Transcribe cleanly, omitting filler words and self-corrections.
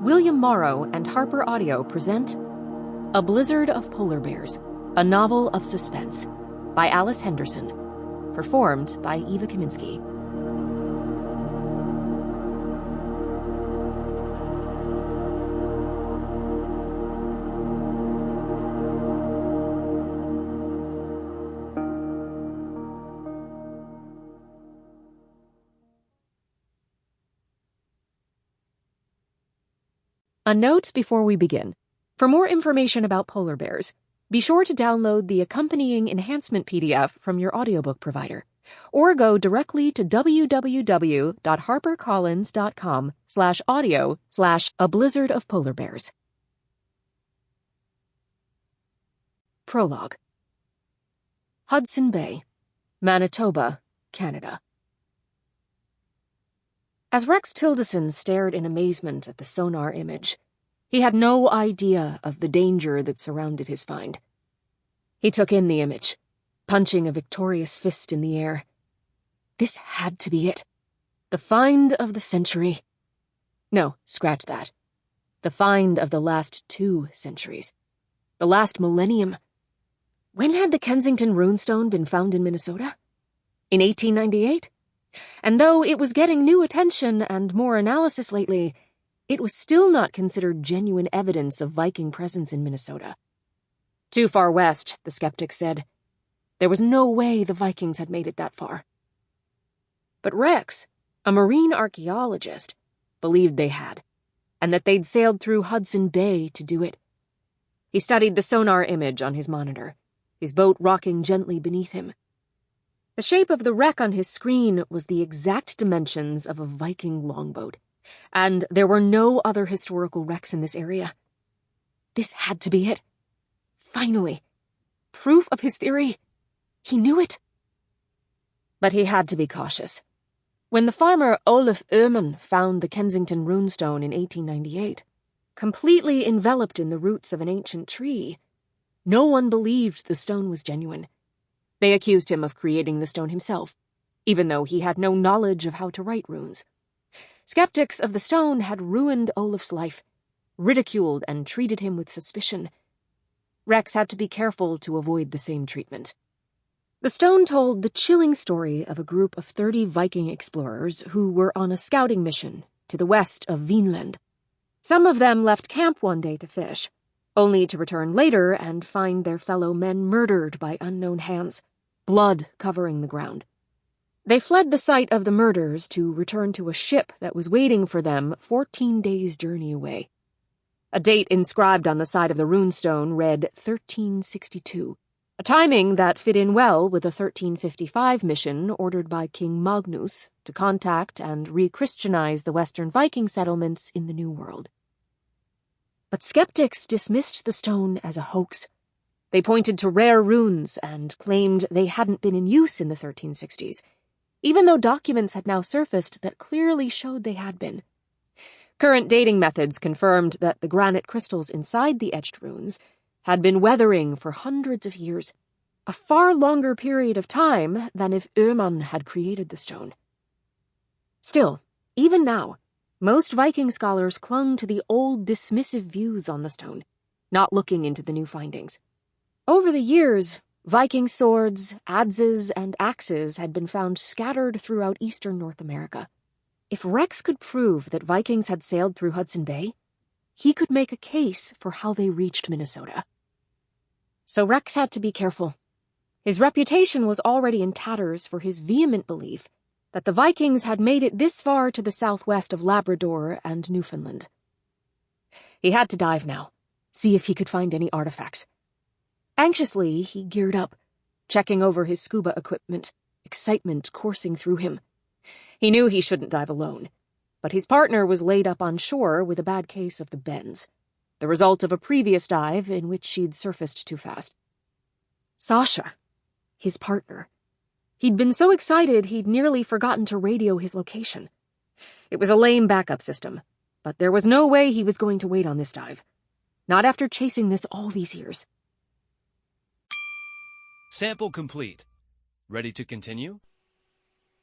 William Morrow and HarperAudio present A Blizzard of Polar Bears, a novel of suspense, by Alice Henderson, performed by Eva Kaminsky. A note before we begin. For more information about polar bears, be sure to download the accompanying enhancement PDF from your audiobook provider, or go directly to www.harpercollins.com/audio/A Blizzard of Polar Bears. Prologue. Hudson Bay, Manitoba, Canada. As Rex Tildeson stared in amazement at the sonar image, he had no idea of the danger that surrounded his find. He took in the image, punching a victorious fist in the air. This had to be it. The find of the century. No, scratch that. The find of the last 2 centuries. The last millennium. When had the Kensington runestone been found in Minnesota? In 1898? And though it was getting new attention and more analysis lately, it was still not considered genuine evidence of Viking presence in Minnesota. Too far west, the skeptics said. There was no way the Vikings had made it that far. But Rex, a marine archaeologist, believed they had, and that they'd sailed through Hudson Bay to do it. He studied the sonar image on his monitor, his boat rocking gently beneath him. The shape of the wreck on his screen was the exact dimensions of a Viking longboat, and there were no other historical wrecks in this area. This had to be it. Finally. Proof of his theory. He knew it. But he had to be cautious. When the farmer Olaf Öhman found the Kensington runestone in 1898, completely enveloped in the roots of an ancient tree, no one believed the stone was genuine. They accused him of creating the stone himself, even though he had no knowledge of how to write runes. Skeptics of the stone had ruined Olaf's life, ridiculed and treated him with suspicion. Rex had to be careful to avoid the same treatment. The stone told the chilling story of a group of 30 Viking explorers who were on a scouting mission to the west of Vinland. Some of them left camp one day to fish, only to return later and find their fellow men murdered by unknown hands, blood covering the ground. They fled the site of the murders to return to a ship that was waiting for them 14 days' journey away. A date inscribed on the side of the runestone read 1362, a timing that fit in well with a 1355 mission ordered by King Magnus to contact and re-Christianize the Western Viking settlements in the New World. But skeptics dismissed the stone as a hoax. They pointed to rare runes and claimed they hadn't been in use in the 1360s, even though documents had now surfaced that clearly showed they had been. Current dating methods confirmed that the granite crystals inside the etched runes had been weathering for hundreds of years, a far longer period of time than if Öhman had created the stone. Still, even now, most Viking scholars clung to the old dismissive views on the stone, not looking into the new findings. Over the years, Viking swords, adzes, and axes had been found scattered throughout eastern North America. If Rex could prove that Vikings had sailed through Hudson Bay, he could make a case for how they reached Minnesota. So Rex had to be careful. His reputation was already in tatters for his vehement belief that the Vikings had made it this far to the southwest of Labrador and Newfoundland. He had to dive now, see if he could find any artifacts. Anxiously, he geared up, checking over his scuba equipment, excitement coursing through him. He knew he shouldn't dive alone, but his partner was laid up on shore with a bad case of the bends, the result of a previous dive in which she'd surfaced too fast. Sasha, his partner. He'd been so excited he'd nearly forgotten to radio his location. It was a lame backup system, but there was no way he was going to wait on this dive. Not after chasing this all these years. Sample complete. Ready to continue?